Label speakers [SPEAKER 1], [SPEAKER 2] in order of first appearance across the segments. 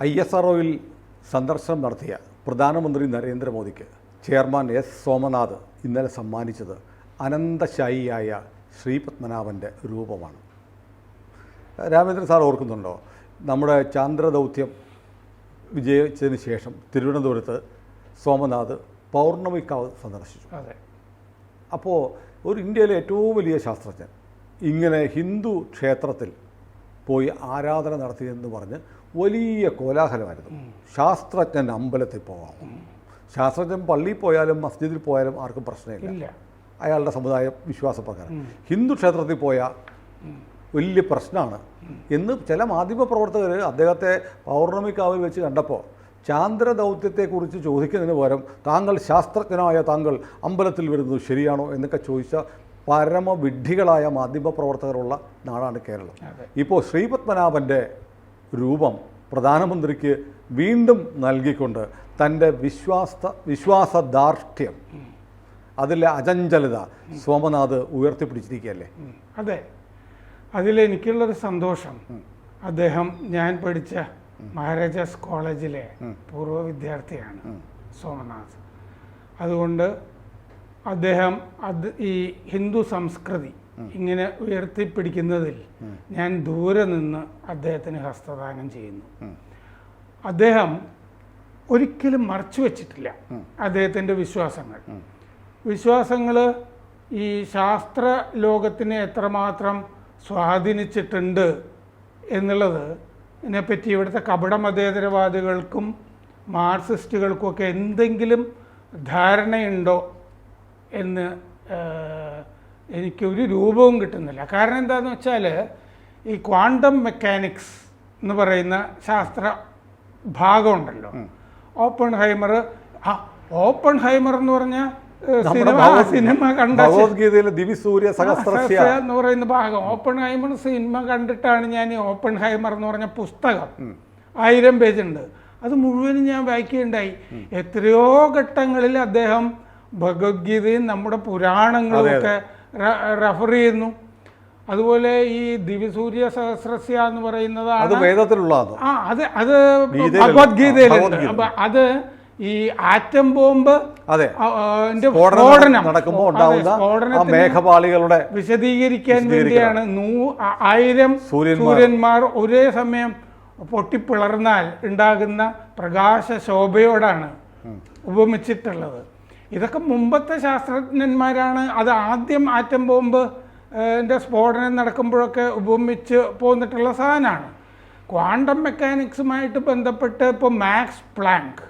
[SPEAKER 1] ISROയിൽ സന്ദർശനം നടത്തിയ പ്രധാനമന്ത്രി നരേന്ദ്രമോദിക്ക് ചെയർമാൻ എസ് സോമനാഥ് ഇന്നലെ സമ്മാനിച്ചത് അനന്തശായിയായ ശ്രീപത്മനാഭൻ്റെ രൂപമാണ്. രാമേന്ദ്രൻ സാർ ഓർക്കുന്നുണ്ടോ? നമ്മുടെ ചാന്ദ്രദൗത്യം വിജയിച്ചതിന് ശേഷം തിരുവനന്തപുരത്ത് സോമനാഥ് പൗർണമിക്കാവ് സന്ദർശിച്ചു.
[SPEAKER 2] അതെ.
[SPEAKER 1] അപ്പോൾ ഒരു ഇന്ത്യയിലെ ഏറ്റവും വലിയ ശാസ്ത്രജ്ഞൻ ഇങ്ങനെ ഹിന്ദു ക്ഷേത്രത്തിൽ പോയി ആരാധന നടത്തിയെന്ന് പറഞ്ഞ് വലിയ കോലാഹലമായിരുന്നു. ശാസ്ത്രജ്ഞൻ അമ്പലത്തിൽ പോകാം, ശാസ്ത്രജ്ഞൻ പള്ളിയിൽ പോയാലും മസ്ജിദിൽ പോയാലും ആർക്കും പ്രശ്നമില്ല, അയാളുടെ സമുദായ വിശ്വാസപ്രകാരം. ഹിന്ദു ക്ഷേത്രത്തിൽ പോയാൽ വലിയ പ്രശ്നമാണ് എന്ന് ചില മാധ്യമപ്രവർത്തകർ അദ്ദേഹത്തെ പൗർണമിക്കാവിൽ വെച്ച് കണ്ടപ്പോൾ ചാന്ദ്രദൗത്യത്തെക്കുറിച്ച് ചോദിക്കുന്നതിന് പകരം താങ്കൾ ശാസ്ത്രജ്ഞനായ താങ്കൾ അമ്പലത്തിൽ വരുന്നത് ശരിയാണോ എന്നൊക്കെ ചോദിച്ച പരമവിഡ്ഢികളായ മാധ്യമപ്രവർത്തകരുള്ള നാടാണ് കേരളം. ഇപ്പോൾ ശ്രീപത്മനാഭൻ്റെ രൂപം പ്രധാനമന്ത്രിക്ക് വീണ്ടും നൽകിക്കൊണ്ട് തൻ്റെ വിശ്വാസദാർഢ്യം, അതിലെ അചഞ്ചലത സോമനാഥ് ഉയർത്തിപ്പിടിച്ചിരിക്കുകയല്ലേ?
[SPEAKER 2] അതെ. അതിലെനിക്കുള്ളൊരു സന്തോഷം, അദ്ദേഹം ഞാൻ പഠിച്ച മഹാരാജാസ് കോളേജിലെ പൂർവ്വ വിദ്യാർത്ഥിയാണ് സോമനാഥ്. അതുകൊണ്ട് അദ്ദേഹം ഈ ഹിന്ദു സംസ്കൃതി ഇങ്ങനെ ഉയർത്തിപ്പിടിക്കുന്നതിൽ ഞാൻ ദൂരെ നിന്ന് അദ്ദേഹത്തിന് ഹസ്തദാനം ചെയ്യുന്നു. അദ്ദേഹം ഒരിക്കലും മറച്ചു വച്ചിട്ടില്ല അദ്ദേഹത്തിൻ്റെ വിശ്വാസങ്ങൾ ഈ ശാസ്ത്ര ലോകത്തിനെ എത്രമാത്രം സ്വാധീനിച്ചിട്ടുണ്ട് എന്നുള്ളത് ഇതിനെപ്പറ്റി ഇവിടുത്തെ കപട മതേതരവാദികൾക്കും മാർക്സിസ്റ്റുകൾക്കുമൊക്കെ എന്തെങ്കിലും ധാരണയുണ്ടോ എന്ന് എനിക്കൊരു രൂപവും കിട്ടുന്നില്ല. കാരണം എന്താണെന്ന് വെച്ചാൽ ഈ ക്വാണ്ടം മെക്കാനിക്സ് എന്ന് പറയുന്ന ശാസ്ത്ര ഭാഗമുണ്ടല്ലോ, ഓപ്പൺ ഹൈമർ എന്ന് പറഞ്ഞ സിനിമ കണ്ട എന്ന് പറയുന്ന ഭാഗം, ഓപ്പൺ ഹൈമർ സിനിമ കണ്ടിട്ടാണ് ഞാൻ ഈ ഓപ്പൺ ഹൈമർ എന്ന് പറഞ്ഞ പുസ്തകം 1000 പേജുണ്ട്, അത് മുഴുവനും ഞാൻ വായിക്കുകയുണ്ടായി. എത്രയോ ഘട്ടങ്ങളിൽ അദ്ദേഹം ഭഗവത്ഗീതയും നമ്മുടെ പുരാണങ്ങളും ഒക്കെ റെഫർ ചെയ്യുന്നു. അതുപോലെ ഈ ദിവ്യസൂര്യ സഹസ്രസ്യ എന്ന് പറയുന്നതാണ് അത് ഭഗവത്ഗീതയിലുണ്ട്. അപ്പൊ അത് ഈ ആറ്റം ബോംബ്
[SPEAKER 1] മേഘപാളികളുടെ
[SPEAKER 2] വിശദീകരിക്കാൻ വേണ്ടിയാണ് 1000 സൂര്യന്മാർ ഒരേ സമയം പൊട്ടിപ്പിളർന്നാൽ ഉണ്ടാകുന്ന പ്രകാശ ശോഭയോടാണ് ഉപമിച്ചിട്ടുള്ളത്. ഇതൊക്കെ മുമ്പത്തെ ശാസ്ത്രജ്ഞന്മാരാണ് അത് ആദ്യം ആറ്റം ബോംബ് സ്ഫോടനം നടക്കുമ്പോഴൊക്കെ ഉപമിച്ച് പോന്നിട്ടുള്ള സാധനമാണ്. ക്വാണ്ടം മെക്കാനിക്സുമായിട്ട് ബന്ധപ്പെട്ട് ഇപ്പോൾ മാക്സ് പ്ലാങ്ക്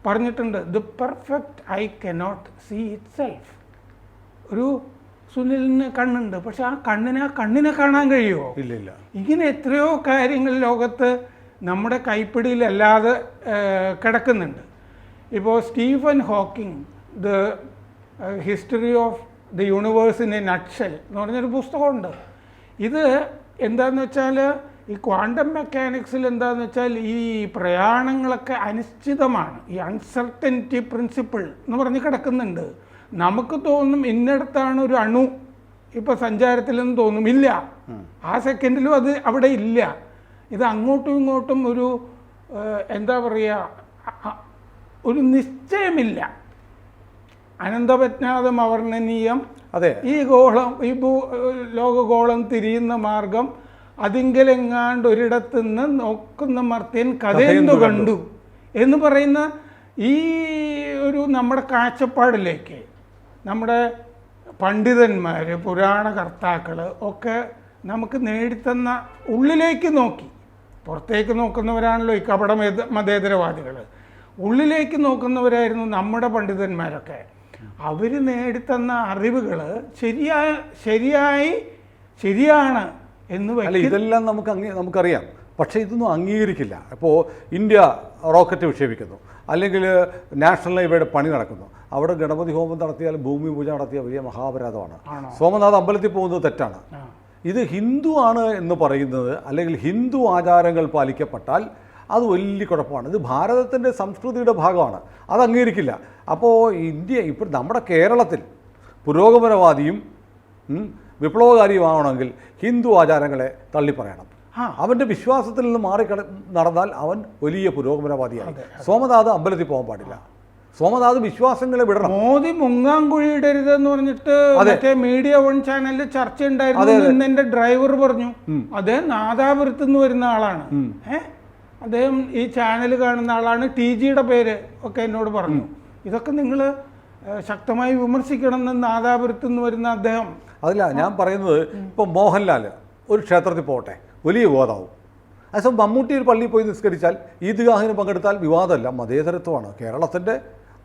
[SPEAKER 2] പറഞ്ഞിട്ടുണ്ട്, the perfect eye cannot see itself. ഒരു സുനിലിന് കണ്ണുണ്ട്, പക്ഷെ ആ കണ്ണിനെ കാണാൻ കഴിയുമോ?
[SPEAKER 1] ഇല്ല.
[SPEAKER 2] ഇങ്ങനെ എത്രയോ കാര്യങ്ങൾ ലോകത്ത് നമ്മുടെ കൈപ്പിടിയിലല്ലാതെ കിടക്കുന്നുണ്ട്. ഇപ്പോൾ Stephen Hawking the history of the universe in A nutshell എന്ന് പറഞ്ഞൊരു പുസ്തകമുണ്ട്. ഇത് എന്താണെന്ന് വെച്ചാൽ ഈ ക്വാണ്ടം മെക്കാനിക്സിൽ എന്താണെന്ന് വെച്ചാൽ ഈ പ്രയാണങ്ങളൊക്കെ അനിശ്ചിതമാണ്. ഈ അൺസർട്ടനിറ്റി പ്രിൻസിപ്പിൾ എന്ന് പറഞ്ഞ് കിടക്കുന്നുണ്ട്. നമുക്ക് തോന്നും ഇന്നിടത്താണ് ഒരു അണു ഇപ്പോൾ സഞ്ചാരത്തിലെന്ന് തോന്നും, ഇല്ല, ആ സെക്കൻഡിലും അത് അവിടെ ഇല്ല. ഇത് അങ്ങോട്ടും ഇങ്ങോട്ടും ഒരു എന്താ പറയുക, ഒരു നിശ്ചയമില്ല. അനന്തപജ്ഞാതം അവർണ്ണനീയം.
[SPEAKER 1] അതെ.
[SPEAKER 2] ഈ ഗോളം, ഈ ലോകഗോളം തിരിയുന്ന മാർഗം അതിങ്കലെങ്ങാണ്ട് ഒരിടത്തുനിന്ന് നോക്കുന്ന മർത്യൻ കഥയെന്തു കണ്ടു എന്ന് പറയുന്ന ഈ ഒരു നമ്മുടെ കാഴ്ചപ്പാടിലേക്ക് നമ്മുടെ പണ്ഡിതന്മാർ, പുരാണകർത്താക്കൾ ഒക്കെ നമുക്ക് നേടിത്തന്ന ഉള്ളിലേക്ക് നോക്കി, പുറത്തേക്ക് നോക്കുന്നവരാണല്ലോ ഈ കപട മതേതരവാദികൾ, ഉള്ളിലേക്ക് നോക്കുന്നവരായിരുന്നു നമ്മുടെ പണ്ഡിതന്മാരൊക്കെ. അവർ നേടിത്തന്ന അറിവുകൾ ശരിയാണ് എന്ന്
[SPEAKER 1] ഇതെല്ലാം നമുക്കറിയാം. പക്ഷേ ഇതൊന്നും അംഗീകരിക്കില്ല. ഇപ്പോൾ ഇന്ത്യ റോക്കറ്റ് വിക്ഷേപിക്കുന്നു, അല്ലെങ്കിൽ നാഷണൽ ഹൈവേയുടെ പണി നടക്കുന്നു, അവിടെ ഗണപതി ഹോമം നടത്തിയാൽ ഭൂമി പൂജ നടത്തിയ വലിയ മഹാപരാധമാണ്. സോമനാഥ് അമ്പലത്തിൽ പോകുന്നത് തെറ്റാണ്. ഇത് ഹിന്ദു ആണ് എന്ന് പറയുന്നത്, അല്ലെങ്കിൽ ഹിന്ദു ആചാരങ്ങൾ പാലിക്കപ്പെട്ടാൽ അത് വലിയ കുഴപ്പമാണ്. ഇത് ഭാരതത്തിൻ്റെ സംസ്കൃതിയുടെ ഭാഗമാണ്, അത് അംഗീകരിക്കില്ല. അപ്പോൾ ഇപ്പോൾ നമ്മുടെ കേരളത്തിൽ പുരോഗമനവാദിയും വിപ്ലവകാരിയുമാവണമെങ്കിൽ ഹിന്ദു ആചാരങ്ങളെ തള്ളിപ്പറയണം. അവൻ്റെ വിശ്വാസത്തിൽ നിന്ന് നടന്നാൽ അവൻ വലിയ പുരോഗമനവാദിയാണ്. സോമനാഥ് അമ്പലത്തിൽ പോകാൻ പാടില്ല. സോമനാഥ് വിശ്വാസങ്ങളെ വിടണം.
[SPEAKER 2] മോദി മുങ്ങാങ്കുഴി ഇടരുതെന്ന് പറഞ്ഞിട്ട് മറ്റേ മീഡിയ 1 ചാനലിൽ ചർച്ച ഉണ്ടായിരുന്നു. എന്റെ ഡ്രൈവർ പറഞ്ഞു അദ്ദേഹം നാദാപുരത്ത് നിന്ന് വരുന്ന ആളാണ്. അദ്ദേഹം ഈ ചാനൽ കാണുന്ന ആളാണ്. TGയുടെ പേര് ഒക്കെ എന്നോട് പറഞ്ഞു. ഇതൊക്കെ നിങ്ങൾ ശക്തമായി വിമർശിക്കണം എന്ന് നാദാപുരത്ത് നിന്ന് വരുന്ന അദ്ദേഹം.
[SPEAKER 1] അതില്ല ഞാൻ പറയുന്നത്. ഇപ്പം മോഹൻലാൽ ഒരു ക്ഷേത്രത്തിൽ പോകട്ടെ, വലിയ വിവാദമാവും. അതേസമയം മമ്മൂട്ടി ഒരു പള്ളിയിൽ പോയി നിസ്കരിച്ചാൽ ഈദ്ഗാഹിന് പങ്കെടുത്താൽ വിവാദമല്ല, മതേതരത്വമാണ്. കേരളത്തിൻ്റെ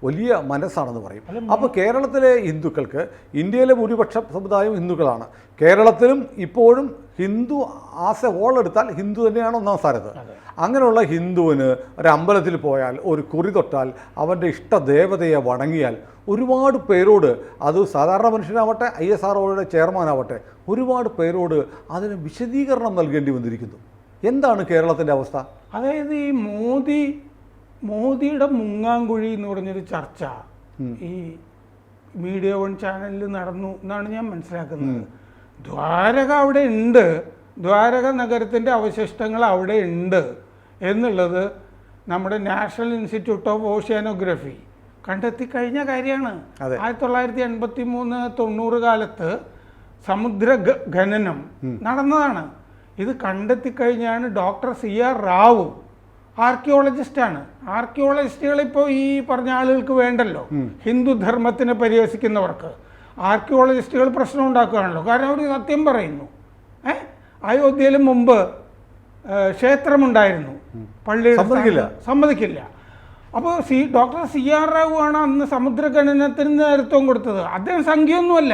[SPEAKER 1] വലിയ മനസ്സാണെന്ന് പറയും. അപ്പോൾ കേരളത്തിലെ ഹിന്ദുക്കൾക്ക്, ഇന്ത്യയിലെ ഭൂരിപക്ഷ സമുദായം ഹിന്ദുക്കളാണ്. കേരളത്തിലും ഇപ്പോഴും ഹിന്ദു ആസ് എ ഹോൾ എടുത്താൽ ഹിന്ദു തന്നെയാണ് ഒന്നാം സ്ഥാനത്ത്. അങ്ങനെയുള്ള ഹിന്ദുവിന് ഒരു അമ്പലത്തിൽ പോയാൽ, ഒരു കുറി തൊട്ടാൽ, അവൻ്റെ ഇഷ്ടദേവതയെ വണങ്ങിയാൽ ഒരുപാട് പേരോട്, അത് സാധാരണ മനുഷ്യനാവട്ടെ ISROയുടെ ചെയർമാനാവട്ടെ, ഒരുപാട് പേരോട് അതിന് വിശദീകരണം നൽകേണ്ടി വന്നിരിക്കുന്നു. എന്താണ് കേരളത്തിൻ്റെ അവസ്ഥ?
[SPEAKER 2] അതായത് ഈ മോദിയുടെ മുങ്ങാങ്കുഴി എന്ന് പറഞ്ഞൊരു ചർച്ച ഈ മീഡിയ 1 ചാനലിൽ നടന്നു എന്നാണ് ഞാൻ മനസ്സിലാക്കുന്നത്. ദ്വാരക അവിടെ ഉണ്ട്, ദ്വാരക നഗരത്തിൻ്റെ അവശിഷ്ടങ്ങൾ അവിടെ ഉണ്ട് എന്നുള്ളത് നമ്മുടെ നാഷണൽ ഇൻസ്റ്റിറ്റ്യൂട്ട് ഓഫ് ഓഷ്യാനോഗ്രഫി കണ്ടെത്തി കഴിഞ്ഞ കാര്യമാണ്. 1983-90 കാലത്ത് സമുദ്ര ഖനനം നടന്നതാണ്. ഇത് കണ്ടെത്തിക്കഴിഞ്ഞാണ് ഡോക്ടർ CR റാവു, ആർക്കിയോളജിസ്റ്റാണ്. ആർക്കിയോളജിസ്റ്റുകൾ ഇപ്പോൾ ഈ പറഞ്ഞ ആളുകൾക്ക് വേണ്ടല്ലോ, ഹിന്ദുധർമ്മത്തിനെ പരിഹസിക്കുന്നവർക്ക്. ആർക്കിയോളജിസ്റ്റുകൾ പ്രശ്നം ഉണ്ടാക്കുകയാണല്ലോ, കാരണം അവർ സത്യം പറയുന്നു. അയോധ്യയിൽ മുമ്പ് ക്ഷേത്രമുണ്ടായിരുന്നു, പള്ളിയുടെ സമ്മതിക്കില്ല. അപ്പോൾ ഡോക്ടർ CR റാവു ആണ് അന്ന് സമുദ്ര ഖനനത്തിന് നേതൃത്വം കൊടുത്തത്. അദ്ദേഹം സംഖ്യയൊന്നുമല്ല.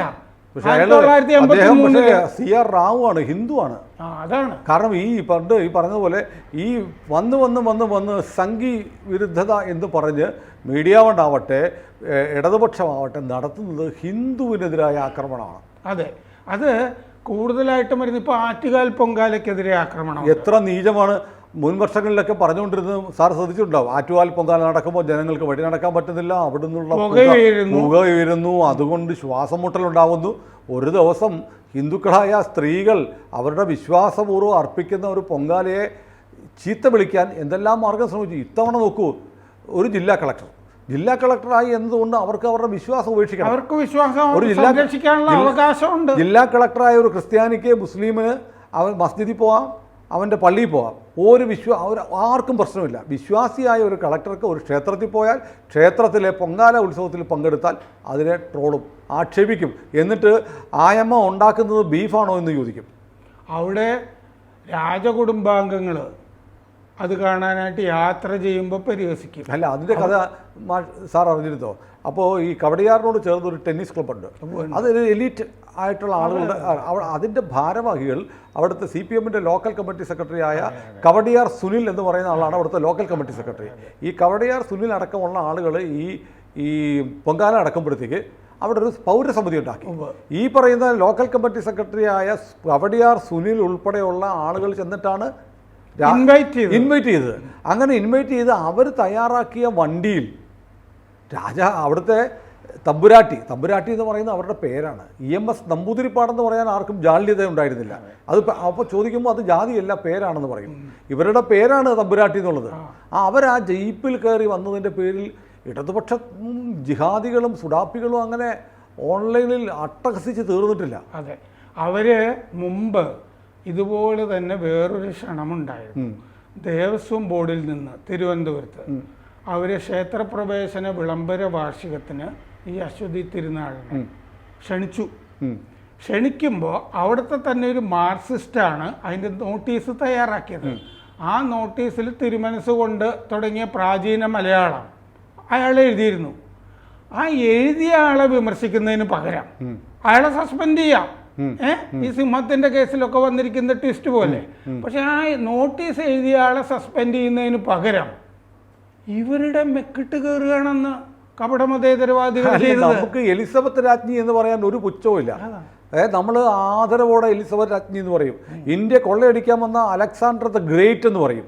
[SPEAKER 1] CR റാവു ആണ്, ഹിന്ദുവാണ്.
[SPEAKER 2] അതാണ്
[SPEAKER 1] കാരണം ഈ പറഞ്ഞതുപോലെ ഈ വന്ന് സംഘി വിരുദ്ധത എന്ന് പറഞ്ഞ് മീഡിയ 1 ആവട്ടെ ഇടതുപക്ഷമാവട്ടെ നടത്തുന്നത് ഹിന്ദുവിനെതിരായ ആക്രമണമാണ്.
[SPEAKER 2] അതെ, അത് കൂടുതലായിട്ടും വരുന്നത് ഇപ്പോൾ ആറ്റുകാൽ പൊങ്കാലയ്ക്കെതിരെ ആക്രമണം.
[SPEAKER 1] എത്ര നീചമാണ് മുൻ വർഷങ്ങളിലൊക്കെ പറഞ്ഞുകൊണ്ടിരുന്നത് സാർ ശ്രദ്ധിച്ചിട്ടുണ്ടാവും. ആറ്റുകാൽ പൊങ്കാല നടക്കുമ്പോൾ ജനങ്ങൾക്ക് വഴി നടക്കാൻ പറ്റുന്നില്ല, അവിടെ നിന്നുള്ള പുക ഉയരുന്നു, അതുകൊണ്ട് ശ്വാസം മുട്ടലുണ്ടാവുന്നു. ഒരു ദിവസം ഹിന്ദുക്കളായ സ്ത്രീകൾ അവരുടെ വിശ്വാസപൂർവ്വം അർപ്പിക്കുന്ന ഒരു പൊങ്കാലയെ ചീത്ത വിളിക്കാൻ എന്തെല്ലാം മാർഗം ശ്രമിച്ചു. ഇത്തവണ നോക്കൂ, ഒരു ജില്ലാ കളക്ടറായി എന്നതുകൊണ്ട് അവർക്ക് അവരുടെ വിശ്വാസം ഉപേക്ഷിക്കണം.
[SPEAKER 2] അവർക്ക് വിശ്വാസം ഒരു അവകാശമുണ്ട്.
[SPEAKER 1] ജില്ലാ കളക്ടറായ ഒരു ക്രിസ്ത്യാനിക്ക്, മുസ്ലിമിന് അവൻ മസ്ജിദിൽ പോവാം, അവൻ്റെ പള്ളിയിൽ പോവാം. ആർക്കും പ്രശ്നമില്ല. വിശ്വാസിയായ ഒരു കളക്ടർക്ക് ഒരു ക്ഷേത്രത്തിൽ പോയാൽ, ക്ഷേത്രത്തിലെ പൊങ്കാല ഉത്സവത്തിൽ പങ്കെടുത്താൽ അതിനെ ട്രോളും, ആക്ഷേപിക്കും. എന്നിട്ട് ആയമ്മ ഉണ്ടാക്കുന്നത് ബീഫാണോ എന്ന് ചോദിക്കും.
[SPEAKER 2] അവിടെ രാജകുടുംബാംഗങ്ങൾ അത് കാണാനായിട്ട് യാത്ര ചെയ്യുമ്പോൾ പരിഹസിക്കും.
[SPEAKER 1] അല്ല, അതിൻ്റെ കഥ സാർ അറിഞ്ഞിരുന്നോ? അപ്പോൾ ഈ കവടിയാറിനോട് ചേർന്നൊരു ടെന്നീസ് ക്ലബ്ബുണ്ട്. അതൊരു എലീറ്റ് ആയിട്ടുള്ള ആളുകളുടെ അതിൻ്റെ ഭാരവാഹികൾ അവിടുത്തെ CPMൻ്റെ ലോക്കൽ കമ്മിറ്റി സെക്രട്ടറി ആയ കവടിയാർ സുനിൽ എന്ന് പറയുന്ന ആളാണ് അവിടുത്തെ ലോക്കൽ കമ്മിറ്റി സെക്രട്ടറി. ഈ കവടിയാർ സുനിൽ അടക്കമുള്ള ആളുകൾ ഈ പൊങ്കാല അടക്കുമ്പോഴത്തേക്ക് അവിടെ ഒരു പൗരസമിതി ഉണ്ടാക്കി. ഈ പറയുന്ന ലോക്കൽ കമ്മിറ്റി സെക്രട്ടറി ആയ കവടിയാർ സുനിൽ ഉൾപ്പെടെയുള്ള ആളുകൾ ചെന്നിട്ടാണ് ഇൻവൈറ്റ് ചെയ്തത്. അങ്ങനെ ഇൻവൈറ്റ് ചെയ്ത് അവർ തയ്യാറാക്കിയ വണ്ടിയിൽ അവിടുത്തെ തമ്പുരാട്ടി എന്ന് പറയുന്നത് അവരുടെ പേരാണ്. EMS നമ്പൂതിരിപ്പാടെന്ന് പറയാൻ ആർക്കും ജാള്യത ഉണ്ടായിരുന്നില്ല. അപ്പോൾ ചോദിക്കുമ്പോൾ അത് ജാതിയല്ല, പേരാണെന്ന് പറയും. ഇവരുടെ പേരാണ് തമ്പുരാട്ടി എന്നുള്ളത്. അവർ ആ ജീപ്പിൽ കയറി വന്നതിൻ്റെ പേരിൽ ഇടതുപക്ഷ ജിഹാദികളും സുഡാപ്പികളും അങ്ങനെ ഓൺലൈനിൽ അട്ടഹസിച്ച് തീർന്നിട്ടില്ല.
[SPEAKER 2] അതെ, അവർ മുമ്പ് ഇതുപോലെ തന്നെ വേറൊരു ക്ഷണമുണ്ടായിരുന്നു ദേവസ്വം ബോർഡിൽ നിന്ന് തിരുവനന്തപുരത്ത്. അവർ ക്ഷേത്രപ്രവേശന വിളംബര വാർഷികത്തിന് ഈ അശ്വതി തിരുനാളിനെ ക്ഷണിക്കുമ്പോൾ അവിടുത്തെ തന്നെ ഒരു മാർക്സിസ്റ്റാണ് അതിൻ്റെ നോട്ടീസ് തയ്യാറാക്കിയത്. ആ നോട്ടീസിൽ തിരുമനസ് കൊണ്ട് തുടങ്ങിയ പ്രാചീന മലയാളം അയാൾ എഴുതിയിരുന്നു. ആ എഴുതിയ ആളെ വിമർശിക്കുന്നതിന് പകരം അയാളെ സസ്പെൻഡ് ചെയ്യാം. ഈ സിംഹത്തിന്റെ കേസിലൊക്കെ വന്നിരിക്കുന്ന ട്വിസ്റ്റ് പോലെ. പക്ഷെ ആ നോട്ടീസ് എഴുതിയ ആളെ സസ്പെൻഡ് ചെയ്യുന്നതിന് പകരം ഇവരുടെ മെക്കിട്ട് കയറുകയാണെന്ന് കപടമതേതരവാദികൾ ചെയ്തത്.
[SPEAKER 1] നമുക്ക് എലിസബത്ത് രാജ്ഞി എന്ന് പറയാൻ ഒരു പുച്ഛവുമില്ല. നമ്മൾ ആദരവോടെ എലിസബത്ത് രാജ്ഞി എന്ന് പറയും. ഇന്ത്യ കൊള്ളയടിക്കാൻ വന്ന അലക്സാണ്ടർ ദ ഗ്രേറ്റ് എന്ന് പറയും.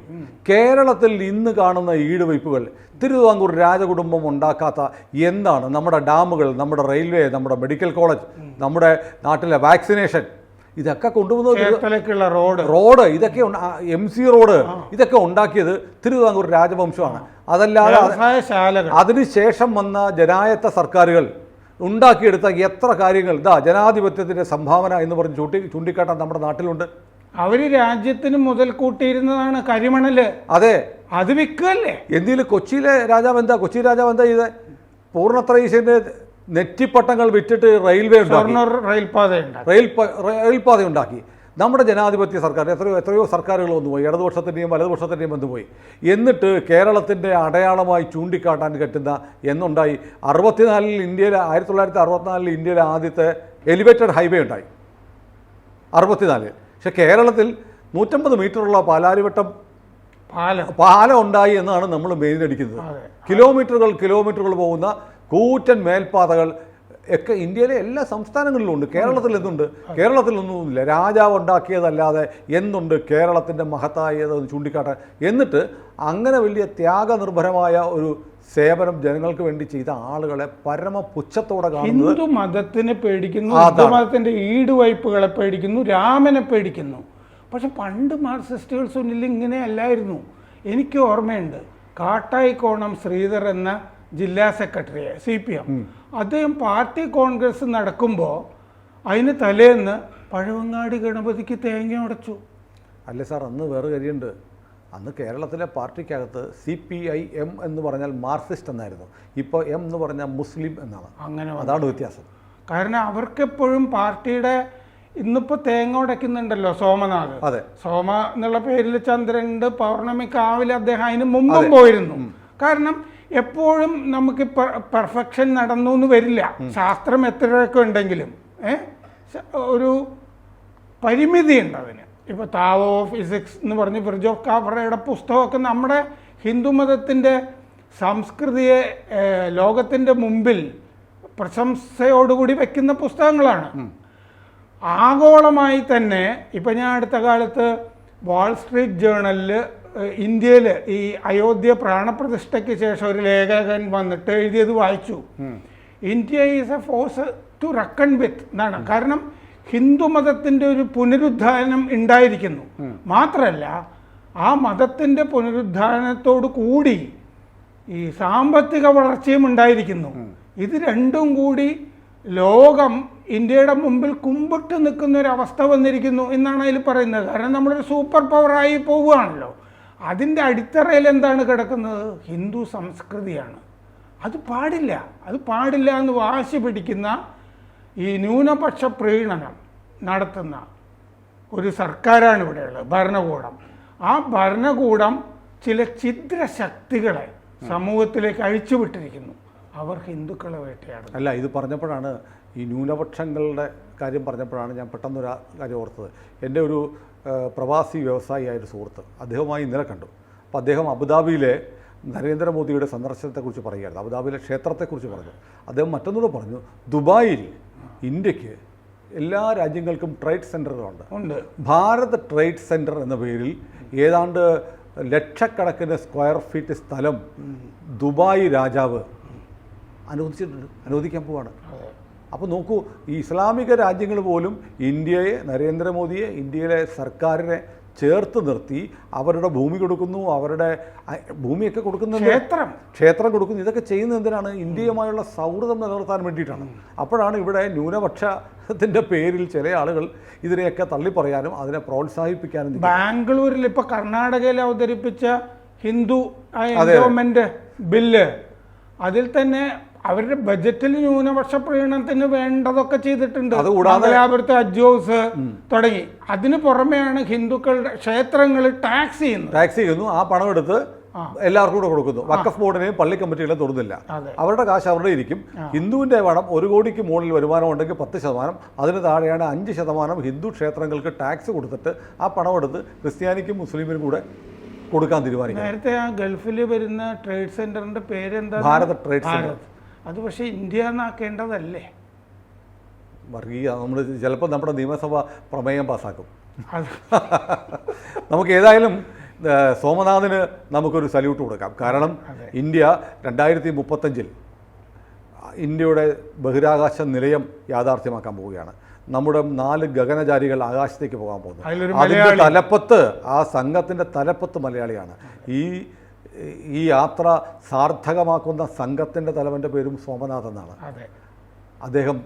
[SPEAKER 1] കേരളത്തിൽ ഇന്ന് കാണുന്ന ഈടുവയ്പ്പുകൾ തിരുവിതാംകൂർ രാജകുടുംബം ഉണ്ടാക്കാത്ത എന്താണ്? നമ്മുടെ ഡാമുകൾ, നമ്മുടെ റെയിൽവേ, നമ്മുടെ മെഡിക്കൽ കോളേജ്, നമ്മുടെ നാട്ടിലെ വാക്സിനേഷൻ, ഇതൊക്കെ കൊണ്ടുവന്നത്
[SPEAKER 2] ചേർത്തലയ്ക്കുള്ള
[SPEAKER 1] റോഡ് ഇതൊക്കെ MC റോഡ് ഇതൊക്കെ ഉണ്ടാക്കിയത് തിരുവിതാംകൂർ രാജവംശമാണ്. അതല്ലാതെ അതിനുശേഷം വന്ന ജനായത്ത സർക്കാരുകൾ ഉണ്ടാക്കിയെടുത്ത എത്ര കാര്യങ്ങൾ ജനാധിപത്യത്തിൻ്റെ സംഭാവന എന്ന് പറഞ്ഞ് ചൂണ്ടിക്കാട്ടാൻ നമ്മുടെ നാട്ടിലുണ്ട്.
[SPEAKER 2] അവര് രാജ്യത്തിന് മുതൽ കൂട്ടിയിരുന്നതാണ് കരിമണല്.
[SPEAKER 1] അതെ,
[SPEAKER 2] അത് വിൽക്കല്ലേ.
[SPEAKER 1] എന്തിലും കൊച്ചി രാജാവ് എന്താ ചെയ്തത്? പൂർണ്ണത്രയീശന്റെ നെറ്റിപ്പട്ടങ്ങൾ വിറ്റിട്ട് റെയിൽപാത ഉണ്ടാക്കി. നമ്മുടെ ജനാധിപത്യ സർക്കാർ എത്രയോ സർക്കാരുകൾ വന്നുപോയി, ഇടതുപക്ഷത്തിൻ്റെയും വലതുപക്ഷത്തിൻ്റെയും വന്നുപോയി. എന്നിട്ട് കേരളത്തിൻ്റെ അടയാളമായി ചൂണ്ടിക്കാട്ടാൻ പറ്റുന്ന എന്നുണ്ടായി 1964 ഇന്ത്യയിലെ ആദ്യത്തെ എലിവേറ്റഡ് ഹൈവേ ഉണ്ടായി 64. പക്ഷെ കേരളത്തിൽ 150 മീറ്ററുള്ള പാലാരിവട്ടം പാലം ഉണ്ടായി എന്നാണ് നമ്മൾ മെയിനടിക്കുന്നത്. കിലോമീറ്ററുകൾ പോകുന്ന കൂറ്റൻ മേൽപ്പാതകൾ ഒക്കെ ഇന്ത്യയിലെ എല്ലാ സംസ്ഥാനങ്ങളിലും ഉണ്ട്. കേരളത്തിൽ എന്തുണ്ട്? കേരളത്തിലൊന്നുമില്ല. രാജാവ് ഉണ്ടാക്കിയതല്ലാതെ എന്തുണ്ട് കേരളത്തിൻ്റെ മഹത്തായതെന്ന് ചൂണ്ടിക്കാട്ടാൻ? എന്നിട്ട് അങ്ങനെ വലിയ ത്യാഗനിർഭരമായ ഒരു സേവനം ജനങ്ങൾക്ക് വേണ്ടി ചെയ്ത ആളുകളെ പരമപുച്ഛത്തോടെ കാണുന്നത്.
[SPEAKER 2] ഹിന്ദു മതത്തിനെ പേടിക്കുന്നു, ഹിന്ദു മതത്തിൻ്റെ ഈടുവയ്പ്പുകളെ പേടിക്കുന്നു, രാമനെ പേടിക്കുന്നു. പക്ഷെ പണ്ട് മാർക്സിസ്റ്റുകൾ സുനിൽ ഇങ്ങനെ അല്ലായിരുന്നു. എനിക്ക് ഓർമ്മയുണ്ട്, കാട്ടായിക്കോണം ശ്രീധർ എന്ന ജില്ലാ സെക്രട്ടറി CPM, അദ്ദേഹം പാർട്ടി കോൺഗ്രസ് നടക്കുമ്പോൾ അതിന് തലേന്ന് പഴവങ്ങാടി ഗണപതിക്ക് തേങ്ങ ഉടച്ചു.
[SPEAKER 1] അല്ല സാർ, അന്ന് വേറെ കാര്യമുണ്ട്. അന്ന് കേരളത്തിലെ പാർട്ടിക്കകത്ത് CPIM എന്ന് പറഞ്ഞാൽ മാർക്സിസ്റ്റ് എന്നായിരുന്നു. ഇപ്പോൾ M എന്ന് പറഞ്ഞാൽ മുസ്ലിം എന്നാണ്. അതാണ് വ്യത്യാസം.
[SPEAKER 2] കാരണം അവർക്കെപ്പോഴും പാർട്ടിയുടെ ഇന്നിപ്പോൾ തേങ്ങ ഉടയ്ക്കുന്നുണ്ടല്ലോ സോമനാഥ്.
[SPEAKER 1] അതെ,
[SPEAKER 2] സോമ എന്നുള്ള പേരിൽ ചന്ദ്രനുണ്ട്. പൗർണമി കാവിൽ അദ്ദേഹം അതിന് മുമ്പും പോയിരുന്നു. കാരണം എപ്പോഴും നമുക്ക് പെർഫെക്ഷൻ നടന്നു എന്ന് വരില്ല. ശാസ്ത്രം എത്രയൊക്കെ ഉണ്ടെങ്കിലും ഒരു പരിമിതി ഉണ്ട് അതിന്. ഇപ്പോൾ താവോ ഫിസിക്സ് എന്ന് പറഞ്ഞ് ബ്രിഡ്ജ് ഓഫ് കാഫറയുടെ പുസ്തകമൊക്കെ നമ്മുടെ ഹിന്ദുമതത്തിൻ്റെ സംസ്കൃതിയെ ലോകത്തിൻ്റെ മുമ്പിൽ പ്രശംസയോടുകൂടി വയ്ക്കുന്ന പുസ്തകങ്ങളാണ്. ആഗോളമായി തന്നെ ഇപ്പം ഞാൻ അടുത്ത കാലത്ത് വാൾ സ്ട്രീറ്റ് ജേർണലിൽ ഇന്ത്യയിൽ ഈ അയോധ്യ പ്രാണപ്രതിഷ്ഠയ്ക്ക് ശേഷം ഒരു ലേഖകൻ വന്നിട്ട് എഴുതിയത് വായിച്ചു. India is a force to reckon with എന്നാണ്. കാരണം ഹിന്ദുമതത്തിൻ്റെ ഒരു പുനരുദ്ധാനം ഉണ്ടായിരിക്കുന്നു. മാത്രമല്ല ആ മതത്തിൻ്റെ പുനരുദ്ധാനത്തോടു കൂടി ഈ സാമ്പത്തിക വളർച്ചയും ഉണ്ടായിരിക്കുന്നു. ഇത് രണ്ടും കൂടി ലോകം ഇന്ത്യയുടെ മുമ്പിൽ കുമ്പിട്ട് നിൽക്കുന്ന ഒരു അവസ്ഥ വന്നിരിക്കുന്നു എന്നാണ് അതിൽ പറയുന്നത്. കാരണം നമ്മളൊരു സൂപ്പർ പവറായി പോവുകയാണല്ലോ. അതിൻ്റെ അടിത്തറയിൽ എന്താണ് കിടക്കുന്നത്? ഹിന്ദു സംസ്കൃതിയാണ്. അത് പാടില്ല എന്ന് വാശി പിടിക്കുന്ന ഈ ന്യൂനപക്ഷ പ്രീണനം നടത്തുന്ന ഒരു സർക്കാരാണ് ഇവിടെയുള്ളത്, ഭരണകൂടം. ആ ഭരണകൂടം ചില ഛിദ്രശക്തികളെ സമൂഹത്തിലേക്ക് അഴിച്ചുവിട്ടിരിക്കുന്നു. അവർ ഹിന്ദുക്കളെ വേട്ടയാടുന്നു.
[SPEAKER 1] അല്ല, ഇത് പറഞ്ഞപ്പോഴാണ് ഈ ന്യൂനപക്ഷങ്ങളുടെ കാര്യം പറഞ്ഞപ്പോഴാണ് ഞാൻ പെട്ടെന്നൊരു കാര്യം ഓർത്തത്. എൻ്റെ ഒരു പ്രവാസി വ്യവസായിയായൊരു സുഹൃത്ത്, അദ്ദേഹവുമായി ഇന്നലെ കണ്ടു. അപ്പോൾ അദ്ദേഹം അബുദാബിയിലെ നരേന്ദ്രമോദിയുടെ സന്ദർശനത്തെക്കുറിച്ച് പറയുകയായിരുന്നു. അബുദാബിയിലെ ക്ഷേത്രത്തെക്കുറിച്ച് പറഞ്ഞു. അദ്ദേഹം മറ്റൊന്നുകൂടെ പറഞ്ഞു, ദുബായിൽ ഇന്ത്യക്ക് എല്ലാ രാജ്യങ്ങൾക്കും ട്രേഡ് സെൻ്ററുകളുണ്ട്. ഭാരത് ട്രേഡ് സെൻറ്റർ എന്ന പേരിൽ ഏതാണ്ട് ലക്ഷക്കണക്കിന് സ്ക്വയർ ഫീറ്റ് സ്ഥലം ദുബായ് രാജാവ് അനുവദിക്കാൻ പോവാണ്. അപ്പോൾ നോക്കൂ, ഈ ഇസ്ലാമിക രാജ്യങ്ങൾ പോലും ഇന്ത്യയെ, നരേന്ദ്രമോദിയെ, ഇന്ത്യയിലെ സർക്കാരിനെ ചേർത്ത് നിർത്തി അവരുടെ ഭൂമി കൊടുക്കുന്നു, അവരുടെ ഭൂമിയൊക്കെ കൊടുക്കുന്നത്, ക്ഷേത്രം കൊടുക്കുന്നു. ഇതൊക്കെ ചെയ്യുന്നത് എന്തിനാണ്? ഇന്ത്യയുമായുള്ള സൗഹൃദം നിലനിർത്താൻ വേണ്ടിയിട്ടാണ്. അപ്പോഴാണ് ഇവിടെ ന്യൂനപക്ഷത്തിൻ്റെ പേരിൽ ചില ആളുകൾ ഇതിനെയൊക്കെ തള്ളിപ്പറയാനും അതിനെ പ്രോത്സാഹിപ്പിക്കാനും.
[SPEAKER 2] ബാംഗ്ലൂരിൽ ഇപ്പോൾ കർണാടകയിൽ അവതരിപ്പിച്ച ഹിന്ദു എൻഡോമെന്റ് ബില്ല്, അതിൽ തന്നെ അവരുടെ ബജറ്റിൽ ന്യൂനപക്ഷ പ്രീണനത്തിന് വേണ്ടതൊക്കെ ചെയ്തിട്ടുണ്ട്. മംഗലാപുരത്ത് ഹജ്ജ് ഹൗസ് തുടങ്ങി. അതിന് പുറമെയാണ് ഹിന്ദുക്കളുടെ ക്ഷേത്രങ്ങൾ ടാക്സ് ചെയ്യുന്നു. ആ പണം എടുത്ത് എല്ലാവർക്കും കൂടെ കൊടുക്കുന്നു. വഖഫ് ബോർഡിനെയും പള്ളി കമ്മിറ്റികളെയും തൊടുന്നില്ല. അവരുടെ കാശ് അവരുടെ ഇരിക്കും. ഹിന്ദുവിൻ്റെ പണം 1 കോടിക്ക് മുകളിൽ വരുമാനം ഉണ്ടെങ്കിൽ 10%, അതിന് താഴെയാണ് 5% ഹിന്ദു ക്ഷേത്രങ്ങൾക്ക് ടാക്സ് കൊടുത്തിട്ട് ആ പണം എടുത്ത് ക്രിസ്ത്യാനിക്കും മുസ്ലിമിനും കൂടെ കൊടുക്കാൻ തീരുമാനിക്കും. നേരത്തെ ആ ഗൾഫിൽ വരുന്ന ട്രേഡ് സെന്ററിന്റെ പേരെന്താ?
[SPEAKER 1] Bharat trade centre.
[SPEAKER 2] അത് പക്ഷേ ഇന്ത്യ എന്നാക്കേണ്ടതല്ലേ?
[SPEAKER 1] വർഗീയ നമ്മൾ ചിലപ്പോൾ നമ്മുടെ നിയമസഭ പ്രമേയം പാസ്സാക്കും. നമുക്ക് ഏതായാലും സോമനാഥിന് നമുക്കൊരു സല്യൂട്ട് കൊടുക്കാം. കാരണം ഇന്ത്യ 2035 ഇന്ത്യയുടെ ബഹിരാകാശ നിലയം യാഥാർത്ഥ്യമാക്കാൻ പോവുകയാണ്. നമ്മുടെ 4 ഗഗനചാരികൾ ആകാശത്തേക്ക് പോകാൻ പോകുന്നത്.
[SPEAKER 2] അതിലൊരു
[SPEAKER 1] അതിൻ്റെ തലപ്പത്ത്, ആ സംഘത്തിൻ്റെ തലപ്പത്ത് മലയാളിയാണ്. ഈ യാത്ര സാർത്ഥകമാക്കുന്ന സംഘത്തിൻ്റെ തലവൻ്റെ പേരും സോമനാഥ് എന്നാണ്. അദ്ദേഹം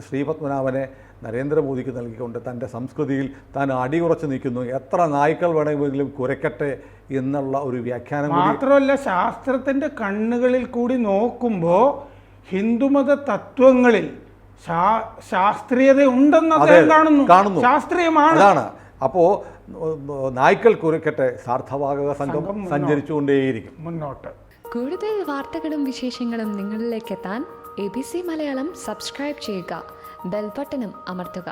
[SPEAKER 1] ശ്രീപത്മനാഭനെ നരേന്ദ്രമോദിക്ക് നൽകിക്കൊണ്ട് തൻ്റെ സംസ്കൃതിയിൽ താൻ അടിയുറച്ച് നിൽക്കുന്നു. എത്ര നായ്ക്കൾ വേണമെങ്കിലും കുരയ്ക്കട്ടെ എന്നുള്ള ഒരു വ്യാഖ്യാനം
[SPEAKER 2] മാത്രമല്ല, ശാസ്ത്രത്തിൻ്റെ കണ്ണുകളിൽ കൂടി നോക്കുമ്പോൾ ഹിന്ദുമത തത്വങ്ങളിൽ ശാസ്ത്രീയത ഉണ്ടെന്ന് കാണുന്നു. ശാസ്ത്രീയമാണ്.
[SPEAKER 1] അതാണ്. അപ്പോൾ നായ്ക്കൾ കുരയ്ക്കട്ടെ, സാർത്ഥവാഹക സംഘം സഞ്ചരിച്ചുകൊണ്ടേയിരിക്കും
[SPEAKER 2] മുന്നോട്ട്.
[SPEAKER 3] കൂടുതൽ വാർത്തകളും വിശേഷങ്ങളും നിങ്ങളിലേക്ക് എത്താൻ ABC മലയാളം സബ്സ്ക്രൈബ് ചെയ്യുക, ബെൽ ബട്ടണും അമർത്തുക.